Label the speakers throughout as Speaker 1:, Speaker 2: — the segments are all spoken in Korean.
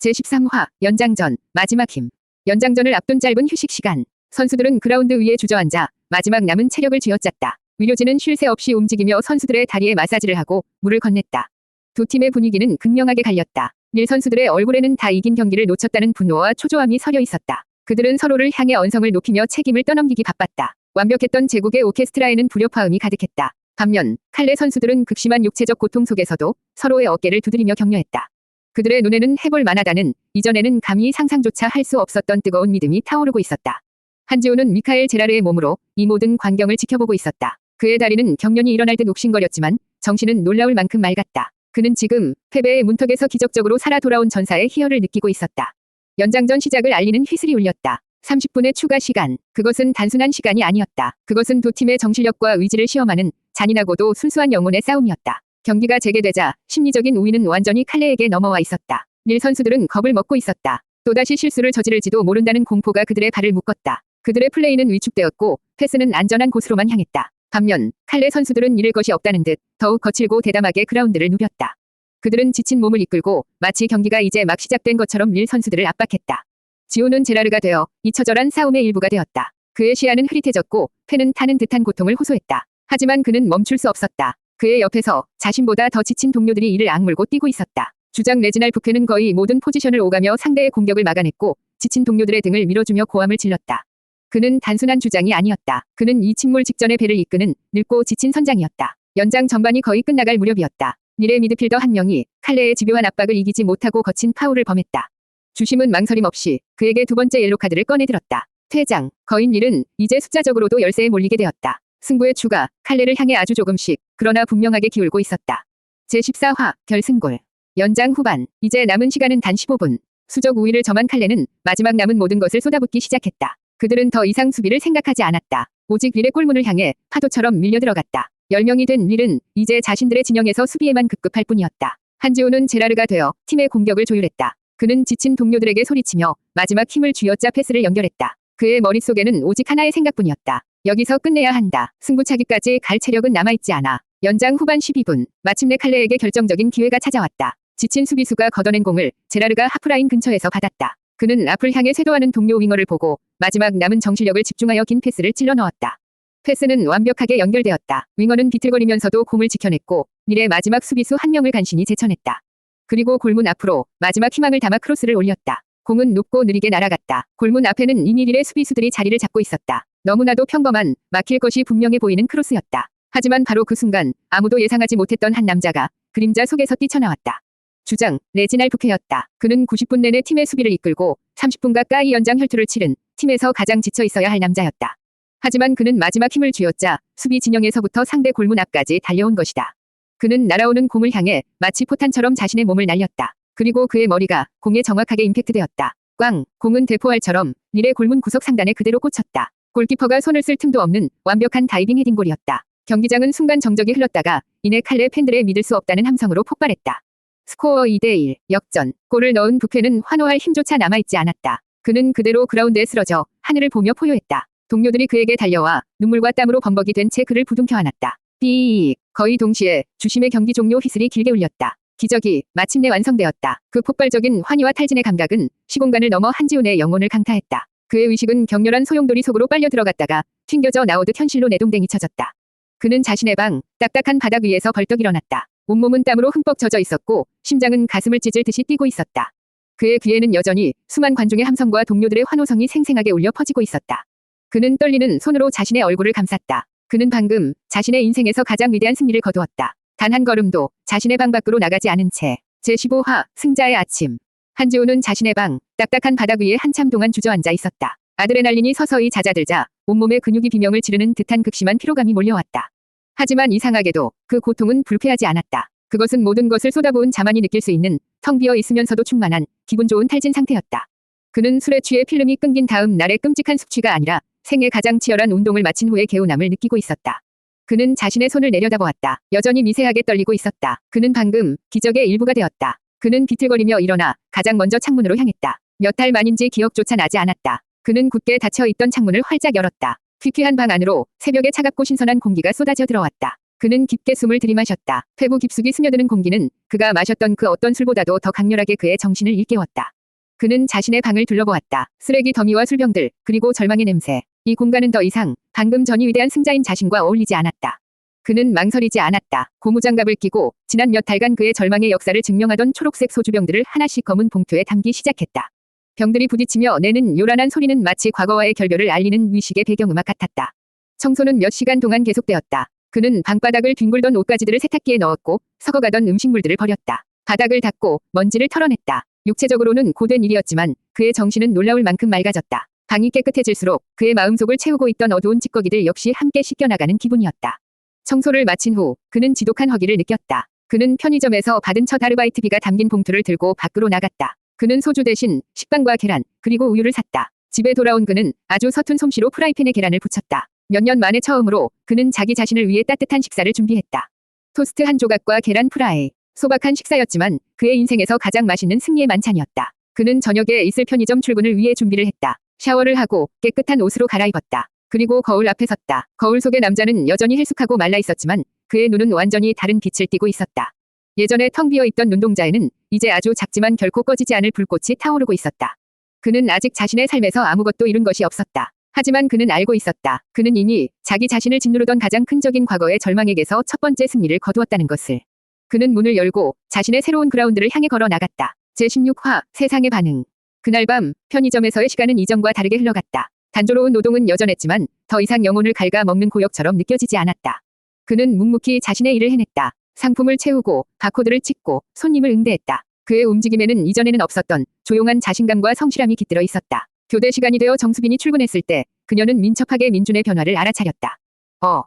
Speaker 1: 제13화 연장전 마지막 힘. 연장전을 앞둔 짧은 휴식 시간. 선수들은 그라운드 위에 주저앉아 마지막 남은 체력을 쥐어짰다. 의료진은 쉴 새 없이 움직이며 선수들의 다리에 마사지를 하고 물을 건넸다. 두 팀의 분위기는 극명하게 갈렸다. 릴 선수들의 얼굴에는 다 이긴 경기를 놓쳤다는 분노와 초조함이 서려 있었다. 그들은 서로를 향해 언성을 높이며 책임을 떠넘기기 바빴다. 완벽했던 제국의 오케스트라에는 불협화음이 가득했다. 반면 칼레 선수들은 극심한 육체적 고통 속에서도 서로의 어깨를 두드리며 격려했다. 그들의 눈에는 해볼 만하다는, 이전에는 감히 상상조차 할 수 없었던 뜨거운 믿음이 타오르고 있었다. 한지우는 미카엘 제라르의 몸으로 이 모든 광경을 지켜보고 있었다. 그의 다리는 경련이 일어날 듯 욱신거렸지만 정신은 놀라울 만큼 맑았다. 그는 지금 패배의 문턱에서 기적적으로 살아 돌아온 전사의 희열을 느끼고 있었다. 연장전 시작을 알리는 휘슬이 울렸다. 30분의 추가 시간. 그것은 단순한 시간이 아니었다. 그것은 두 팀의 정신력과 의지를 시험하는 잔인하고도 순수한 영혼의 싸움이었다. 경기가 재개되자 심리적인 우위는 완전히 칼레에게 넘어와 있었다. 릴 선수들은 겁을 먹고 있었다. 또다시 실수를 저지를지도 모른다는 공포가 그들의 발을 묶었다. 그들의 플레이는 위축되었고 패스는 안전한 곳으로만 향했다. 반면 칼레 선수들은 잃을 것이 없다는 듯 더욱 거칠고 대담하게 그라운드를 누볐다. 그들은 지친 몸을 이끌고 마치 경기가 이제 막 시작된 것처럼 릴 선수들을 압박했다. 지우는 제라르가 되어 잊혀져란 싸움의 일부가 되었다. 그의 시야는 흐릿해졌고 패는 타는 듯한 고통을 호소했다. 하지만 그는 멈출 수 없었다. 그의 옆에서 자신보다 더 지친 동료들이 이를 악물고 뛰고 있었다. 주장 레지날 부케는 거의 모든 포지션을 오가며 상대의 공격을 막아냈고 지친 동료들의 등을 밀어주며 고함을 질렀다. 그는 단순한 주장이 아니었다. 그는 이 침몰 직전의 배를 이끄는 늙고 지친 선장이었다. 연장 전반이 거의 끝나갈 무렵이었다. 릴의 미드필더 한 명이 칼레의 집요한 압박을 이기지 못하고 거친 파울을 범했다. 주심은 망설임 없이 그에게 두 번째 옐로카드를 꺼내들었다. 퇴장. 거인 릴은 이제 숫자적으로도 열세에 몰리게 되었다. 승부의 추가, 칼레를 향해 아주 조금씩, 그러나 분명하게 기울고 있었다. 제14화, 결승골. 연장 후반, 이제 남은 시간은 단 15분. 수적 우위를 점한 칼레는 마지막 남은 모든 것을 쏟아붓기 시작했다. 그들은 더 이상 수비를 생각하지 않았다. 오직 릴의 골문을 향해 파도처럼 밀려들어갔다. 10명이 된 릴은 이제 자신들의 진영에서 수비에만 급급할 뿐이었다. 한지우는 제라르가 되어 팀의 공격을 조율했다. 그는 지친 동료들에게 소리치며 마지막 힘을 쥐어짜 패스를 연결했다. 그의 머릿속에는 오직 하나의 생각뿐이었다. 여기서 끝내야 한다. 승부차기까지 갈 체력은 남아있지 않아. 연장 후반 12분. 마침내 칼레에게 결정적인 기회가 찾아왔다. 지친 수비수가 걷어낸 공을 제라르가 하프라인 근처에서 받았다. 그는 앞을 향해 쇄도하는 동료 윙어를 보고 마지막 남은 정신력을 집중하여 긴 패스를 찔러 넣었다. 패스는 완벽하게 연결되었다. 윙어는 비틀거리면서도 공을 지켜냈고 릴의 마지막 수비수 한 명을 간신히 제쳐냈다. 그리고 골문 앞으로 마지막 희망을 담아 크로스를 올렸다. 공은 높고 느리게 날아갔다. 골문 앞에는 이미 릴의 수비수들이 자리를 잡고 있었다. 너무나도 평범한, 막힐 것이 분명해 보이는 크로스였다. 하지만 바로 그 순간 아무도 예상하지 못했던 한 남자가 그림자 속에서 뛰쳐나왔다. 주장, 레지날 부케였다. 그는 90분 내내 팀의 수비를 이끌고 30분 가까이 연장 혈투를 치른 팀에서 가장 지쳐 있어야 할 남자였다. 하지만 그는 마지막 힘을 쥐어짜 수비 진영에서부터 상대 골문 앞까지 달려온 것이다. 그는 날아오는 공을 향해 마치 포탄처럼 자신의 몸을 날렸다. 그리고 그의 머리가 공에 정확하게 임팩트되었다. 꽝! 공은 대포알처럼 릴의 골문 구석 상단에 그대로 꽂혔다. 골키퍼가 손을 쓸 틈도 없는 완벽한 다이빙 헤딩골이었다. 경기장은 순간 정적이 흘렀다가 이내 칼레 팬들의 믿을 수 없다는 함성으로 폭발했다. 스코어 2대1, 역전. 골을 넣은 부케는 환호할 힘조차 남아있지 않았다. 그는 그대로 그라운드에 쓰러져 하늘을 보며 포효했다. 동료들이 그에게 달려와 눈물과 땀으로 범벅이 된 채 그를 부둥켜 안았다. 삐익. 거의 동시에 주심의 경기 종료 휘슬이 길게 울렸다. 기적이 마침내 완성되었다. 그 폭발적인 환희와 탈진의 감각은 시공간을 넘어 한지훈의 영혼을 강타했다. 그의 의식은 격렬한 소용돌이 속으로 빨려 들어갔다가 튕겨져 나오듯 현실로 내동댕이 쳐졌다. 그는 자신의 방, 딱딱한 바닥 위에서 벌떡 일어났다. 온몸은 땀으로 흠뻑 젖어 있었고 심장은 가슴을 찢을 듯이 뛰고 있었다. 그의 귀에는 여전히 수만 관중의 함성과 동료들의 환호성이 생생하게 울려 퍼지고 있었다. 그는 떨리는 손으로 자신의 얼굴을 감쌌다. 그는 방금 자신의 인생에서 가장 위대한 승리를 거두었다. 단 한 걸음도 자신의 방 밖으로 나가지 않은 채. 제15화, 승자의 아침. 한지우는 자신의 방, 딱딱한 바닥 위에 한참 동안 주저앉아 있었다. 아드레날린이 서서히 잦아들자 온몸에 근육이 비명을 지르는 듯한 극심한 피로감이 몰려왔다. 하지만 이상하게도 그 고통은 불쾌하지 않았다. 그것은 모든 것을 쏟아부은 자만이 느낄 수 있는 텅 비어 있으면서도 충만한 기분 좋은 탈진 상태였다. 그는 술에 취해 필름이 끊긴 다음 날의 끔찍한 숙취가 아니라 생애 가장 치열한 운동을 마친 후의 개운함을 느끼고 있었다. 그는 자신의 손을 내려다보았다. 여전히 미세하게 떨리고 있었다. 그는 방금 기적의 일부가 되었다. 그는 비틀거리며 일어나 가장 먼저 창문으로 향했다. 몇 달 만인지 기억조차 나지 않았다. 그는 굳게 닫혀있던 창문을 활짝 열었다. 퀴퀴한 방 안으로 새벽의 차갑고 신선한 공기가 쏟아져 들어왔다. 그는 깊게 숨을 들이마셨다. 폐부 깊숙이 스며드는 공기는 그가 마셨던 그 어떤 술보다도 더 강렬하게 그의 정신을 일깨웠다. 그는 자신의 방을 둘러보았다. 쓰레기 더미와 술병들, 그리고 절망의 냄새. 이 공간은 더 이상 방금 전이 위대한 승자인 자신과 어울리지 않았다. 그는 망설이지 않았다. 고무장갑을 끼고 지난 몇 달간 그의 절망의 역사를 증명하던 초록색 소주병들을 하나씩 검은 봉투에 담기 시작했다. 병들이 부딪히며 내는 요란한 소리는 마치 과거와의 결별을 알리는 위식의 배경음악 같았다. 청소는 몇 시간 동안 계속되었다. 그는 방바닥을 뒹굴던 옷가지들을 세탁기에 넣었고 썩어가던 음식물들을 버렸다. 바닥을 닦고 먼지를 털어냈다. 육체적으로는 고된 일이었지만 그의 정신은 놀라울 만큼 맑아졌다. 방이 깨끗해질수록 그의 마음속을 채우고 있던 어두운 찌꺼기들 역시 함께 씻겨나가는 기분이었다. 청소를 마친 후 그는 지독한 허기를 느꼈다. 그는 편의점에서 받은 첫 아르바이트비가 담긴 봉투를 들고 밖으로 나갔다. 그는 소주 대신 식빵과 계란, 그리고 우유를 샀다. 집에 돌아온 그는 아주 서툰 솜씨로 프라이팬에 계란을 부쳤다. 몇 년 만에 처음으로 그는 자기 자신을 위해 따뜻한 식사를 준비했다. 토스트 한 조각과 계란 프라이. 소박한 식사였지만 그의 인생에서 가장 맛있는 승리의 만찬이었다. 그는 저녁에 있을 편의점 출근을 위해 준비를 했다. 샤워를 하고 깨끗한 옷으로 갈아입었다. 그리고 거울 앞에 섰다. 거울 속의 남자는 여전히 헬쑥하고 말라 있었지만 그의 눈은 완전히 다른 빛을 띠고 있었다. 예전에 텅 비어있던 눈동자에는 이제 아주 작지만 결코 꺼지지 않을 불꽃이 타오르고 있었다. 그는 아직 자신의 삶에서 아무것도 이룬 것이 없었다. 하지만 그는 알고 있었다. 그는 이미 자기 자신을 짓누르던 가장 큰 적인 과거의 절망에게서 첫 번째 승리를 거두었다는 것을. 그는 문을 열고 자신의 새로운 그라운드를 향해 걸어 나갔다. 제16화 세상의 반응. 그날 밤 편의점에서의 시간은 이전과 다르게 흘러갔다. 단조로운 노동은 여전했지만 더 이상 영혼을 갉아먹는 고역처럼 느껴지지 않았다. 그는 묵묵히 자신의 일을 해냈다. 상품을 채우고 바코드를 찍고 손님을 응대했다. 그의 움직임에는 이전에는 없었던 조용한 자신감과 성실함이 깃들어 있었다. 교대 시간이 되어 정수빈이 출근했을 때 그녀는 민첩하게 민준의 변화를 알아차렸다.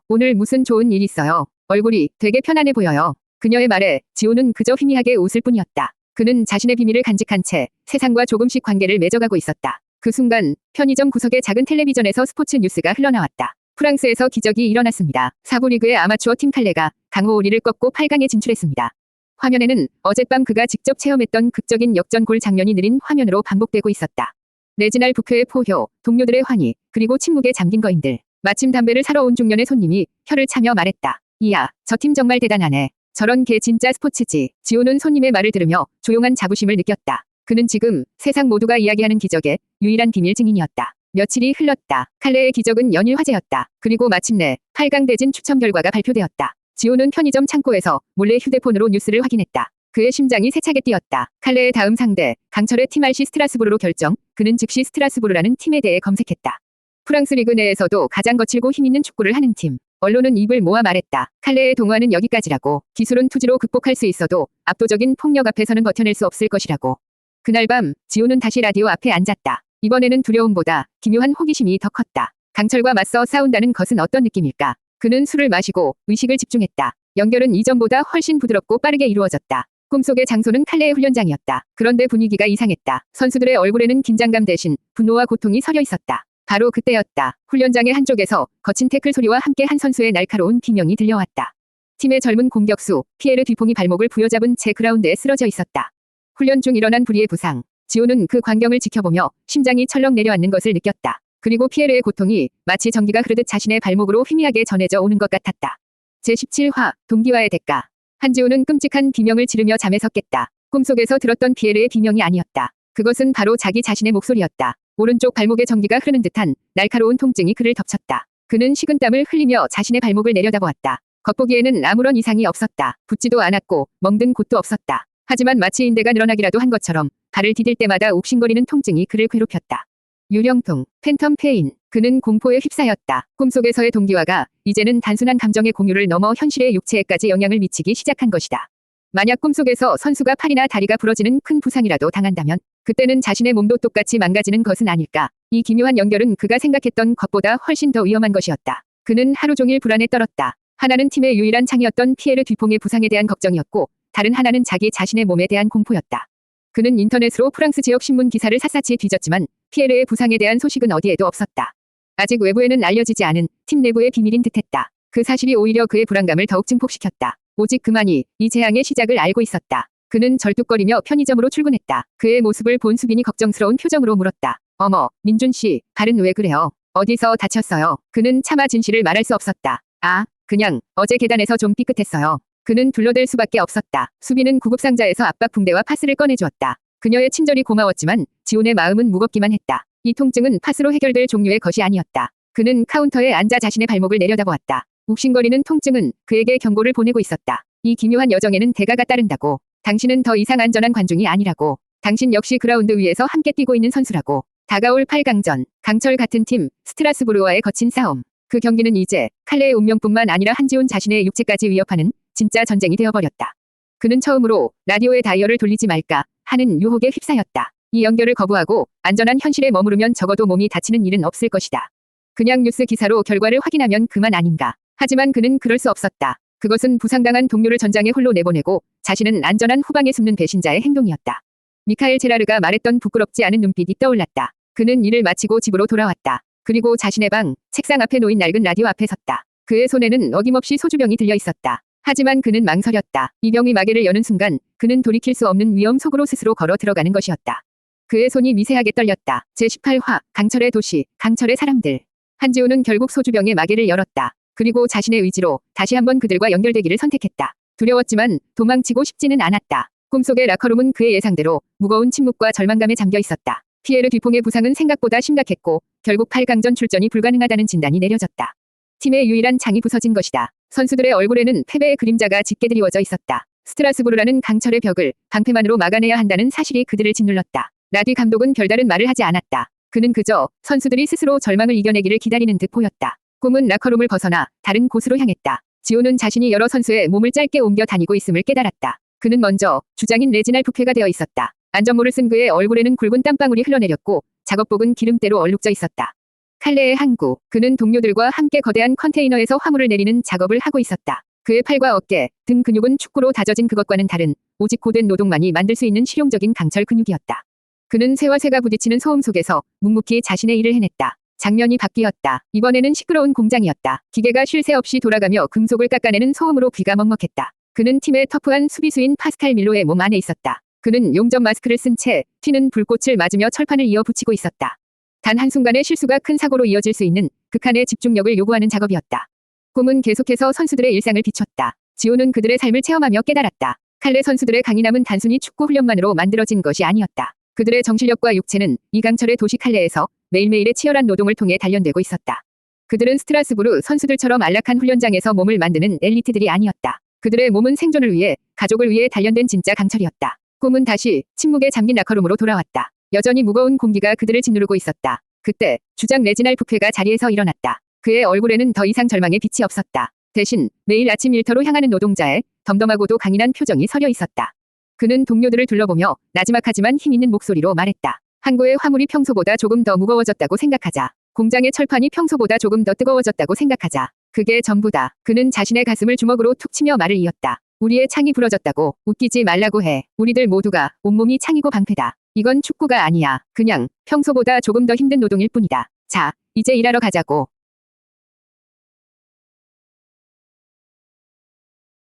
Speaker 1: 오늘 무슨 좋은 일 있어요? 얼굴이 되게 편안해 보여요. 그녀의 말에 지호는 그저 희미하게 웃을 뿐이었다. 그는 자신의 비밀을 간직한 채 세상과 조금씩 관계를 맺어가고 있었다. 그 순간 편의점 구석의 작은 텔레비전에서 스포츠 뉴스가 흘러나왔다. 프랑스에서 기적이 일어났습니다. 사부리그의 아마추어 팀 칼레가 강호 오리를 꺾고 8강에 진출했습니다. 화면에는 어젯밤 그가 직접 체험했던 극적인 역전골 장면이 느린 화면으로 반복되고 있었다. 레지날 부표의 포효, 동료들의 환희, 그리고 침묵에 잠긴 거인들. 마침 담배를 사러 온 중년의 손님이 혀를 차며 말했다. 이야, 저 팀 정말 대단하네. 저런 개 진짜 스포츠지. 지호는 손님의 말을 들으며 조용한 자부심을 느꼈다. 그는 지금 세상 모두가 이야기하는 기적의 유일한 비밀 증인이었다. 며칠이 흘렀다. 칼레의 기적은 연일 화제였다. 그리고 마침내 8강 대진 추첨 결과가 발표되었다. 지호는 편의점 창고에서 몰래 휴대폰으로 뉴스를 확인했다. 그의 심장이 세차게 뛰었다. 칼레의 다음 상대, 강철의 팀 RC 스트라스부르로 결정. 그는 즉시 스트라스부르라는 팀에 대해 검색했다. 프랑스 리그 내에서도 가장 거칠고 힘있는 축구를 하는 팀. 언론은 입을 모아 말했다. 칼레의 동화는 여기까지라고. 기술은 투지로 극복할 수 있어도 압도적인 폭력 앞에서는 버텨낼 수 없을 것이라고. 그날 밤 지호는 다시 라디오 앞에 앉았다. 이번에는 두려움보다 기묘한 호기심이 더 컸다. 강철과 맞서 싸운다는 것은 어떤 느낌일까? 그는 술을 마시고 의식을 집중했다. 연결은 이전보다 훨씬 부드럽고 빠르게 이루어졌다. 꿈속의 장소는 칼레의 훈련장이었다. 그런데 분위기가 이상했다. 선수들의 얼굴에는 긴장감 대신 분노와 고통이 서려 있었다. 바로 그때였다. 훈련장의 한쪽에서 거친 태클 소리와 함께 한 선수의 날카로운 비명이 들려왔다. 팀의 젊은 공격수 피에르 듀퐁이 발목을 부여잡은 채 그라운드에 쓰러져 있었다. 훈련 중 일어난 불의의 부상. 지호는 그 광경을 지켜보며 심장이 철렁 내려앉는 것을 느꼈다. 그리고 피에르의 고통이 마치 전기가 흐르듯 자신의 발목으로 희미하게 전해져 오는 것 같았다. 제17화 동기와의 대가. 한지호는 끔찍한 비명을 지르며 잠에서 깼다. 꿈속에서 들었던 피에르의 비명이 아니었다. 그것은 바로 자기 자신의 목소리였다. 오른쪽 발목에 전기가 흐르는 듯한 날카로운 통증이 그를 덮쳤다. 그는 식은땀을 흘리며 자신의 발목을 내려다보았다. 겉보기에는 아무런 이상이 없었다. 붓지도 않았고 멍든 곳도 없었다. 하지만 마치 인대가 늘어나기라도 한 것처럼 발을 디딜 때마다 욱신거리는 통증이 그를 괴롭혔다. 유령통, 팬텀 페인. 그는 공포에 휩싸였다. 꿈속에서의 동기화가 이제는 단순한 감정의 공유를 넘어 현실의 육체에까지 영향을 미치기 시작한 것이다. 만약 꿈속에서 선수가 팔이나 다리가 부러지는 큰 부상이라도 당한다면 그때는 자신의 몸도 똑같이 망가지는 것은 아닐까. 이 기묘한 연결은 그가 생각했던 것보다 훨씬 더 위험한 것이었다. 그는 하루 종일 불안에 떨었다. 하나는 팀의 유일한 창이었던 피에르 듀퐁의 부상에 대한 걱정이었고 다른 하나는 자기 자신의 몸에 대한 공포였다. 그는 인터넷으로 프랑스 지역 신문 기사를 샅샅이 뒤졌지만 피에르의 부상에 대한 소식은 어디에도 없었다. 아직 외부에는 알려지지 않은 팀 내부의 비밀인 듯했다. 그 사실이 오히려 그의 불안감을 더욱 증폭시켰다. 오직 그만이 이 재앙의 시작을 알고 있었다. 그는 절뚝거리며 편의점으로 출근했다. 그의 모습을 본 수빈이 걱정스러운 표정으로 물었다. 어머, 민준 씨, 발은 왜 그래요? 어디서 다쳤어요? 그는 차마 진실을 말할 수 없었다. 그냥 어제 계단에서 좀 삐끗했어요. 그는 둘러댈 수밖에 없었다. 수비는 구급상자에서 압박 붕대와 파스를 꺼내주었다. 그녀의 친절이 고마웠지만 지훈의 마음은 무겁기만 했다. 이 통증은 파스로 해결될 종류의 것이 아니었다. 그는 카운터에 앉아 자신의 발목을 내려다보았다. 욱신거리는 통증은 그에게 경고를 보내고 있었다. 이 기묘한 여정에는 대가가 따른다고. 당신은 더 이상 안전한 관중이 아니라고. 당신 역시 그라운드 위에서 함께 뛰고 있는 선수라고. 다가올 8강전, 강철 같은 팀, 스트라스부르와의 거친 싸움. 그 경기는 이제 칼레의 운명뿐만 아니라 한지훈 자신의 육체까지 위협하는 진짜 전쟁이 되어버렸다. 그는 처음으로 라디오의 다이얼을 돌리지 말까 하는 유혹에 휩싸였다. 이 연결을 거부하고 안전한 현실에 머무르면 적어도 몸이 다치는 일은 없을 것이다. 그냥 뉴스 기사로 결과를 확인하면 그만 아닌가. 하지만 그는 그럴 수 없었다. 그것은 부상당한 동료를 전장에 홀로 내보내고 자신은 안전한 후방에 숨는 배신자의 행동이었다. 미카엘 제라르가 말했던 부끄럽지 않은 눈빛이 떠올랐다. 그는 일을 마치고 집으로 돌아왔다. 그리고 자신의 방, 책상 앞에 놓인 낡은 라디오 앞에 섰다. 그의 손에는 어김없이 소주병이 들려 있었다. 하지만 그는 망설였다. 이 병이 마개를 여는 순간 그는 돌이킬 수 없는 위험 속으로 스스로 걸어 들어가는 것이었다. 그의 손이 미세하게 떨렸다. 제18화, 강철의 도시, 강철의 사람들. 한지훈은 결국 소주병의 마개를 열었다. 그리고 자신의 의지로 다시 한번 그들과 연결되기를 선택했다. 두려웠지만 도망치고 싶지는 않았다. 꿈속의 라커룸은 그의 예상대로 무거운 침묵과 절망감에 잠겨 있었다. 피에르 듀퐁의 부상은 생각보다 심각했고 결국 8강전 출전이 불가능하다는 진단이 내려졌다. 팀의 유일한 창이 부서진 것이다. 선수들의 얼굴에는 패배의 그림자가 짙게 드리워져 있었다. 스트라스부르라는 강철의 벽을 방패만으로 막아내야 한다는 사실이 그들을 짓눌렀다. 라디 감독은 별다른 말을 하지 않았다. 그는 그저 선수들이 스스로 절망을 이겨내기를 기다리는 듯 보였다. 꿈은 라커룸을 벗어나 다른 곳으로 향했다. 지훈은 자신이 여러 선수의 몸을 짧게 옮겨 다니고 있음을 깨달았다. 그는 먼저 주장인 레지날 부패가 되어 있었다. 안전모를 쓴 그의 얼굴에는 굵은 땀방울이 흘러내렸고 작업복은 기름때로 얼룩져 있었다. 칼레의 항구, 그는 동료들과 함께 거대한 컨테이너에서 화물을 내리는 작업을 하고 있었다. 그의 팔과 어깨, 등 근육은 축구로 다져진 그것과는 다른 오직 고된 노동만이 만들 수 있는 실용적인 강철 근육이었다. 그는 새와 새가 부딪히는 소음 속에서 묵묵히 자신의 일을 해냈다. 장면이 바뀌었다. 이번에는 시끄러운 공장이었다. 기계가 쉴 새 없이 돌아가며 금속을 깎아내는 소음으로 귀가 먹먹했다. 그는 팀의 터프한 수비수인 파스칼 밀로의 몸 안에 있었다. 그는 용접 마스크를 쓴 채 튀는 불꽃을 맞으며 철판을 이어 붙이고 있었다. 단 한순간의 실수가 큰 사고로 이어질 수 있는 극한의 집중력을 요구하는 작업이었다. 꿈은 계속해서 선수들의 일상을 비췄다. 지훈은 그들의 삶을 체험하며 깨달았다. 칼레 선수들의 강인함은 단순히 축구 훈련만으로 만들어진 것이 아니었다. 그들의 정신력과 육체는 이 강철의 도시 칼레에서 매일매일의 치열한 노동을 통해 단련되고 있었다. 그들은 스트라스부르 선수들처럼 안락한 훈련장에서 몸을 만드는 엘리트들이 아니었다. 그들의 몸은 생존을 위해, 가족을 위해 단련된 진짜 강철이었다. 꿈은 다시 침묵에 잠긴 라커룸으로 돌아왔다. 여전히 무거운 공기가 그들을 짓누르고 있었다. 그때 주장 레지날 부쾌가 자리에서 일어났다. 그의 얼굴에는 더 이상 절망의 빛이 없었다. 대신 매일 아침 일터로 향하는 노동자의 덤덤하고도 강인한 표정이 서려 있었다. 그는 동료들을 둘러보며 나지막하지만 힘있는 목소리로 말했다. 항구의 화물이 평소보다 조금 더 무거워졌다고 생각하자. 공장의 철판이 평소보다 조금 더 뜨거워졌다고 생각하자. 그게 전부다. 그는 자신의 가슴을 주먹으로 툭 치며 말을 이었다. 우리의 창이 부러졌다고. 웃기지 말라고 해. 우리들 모두가 온몸이 창이고 방패다. 이건 축구가 아니야. 그냥 평소보다 조금 더 힘든 노동일 뿐이다. 자, 이제 일하러 가자고.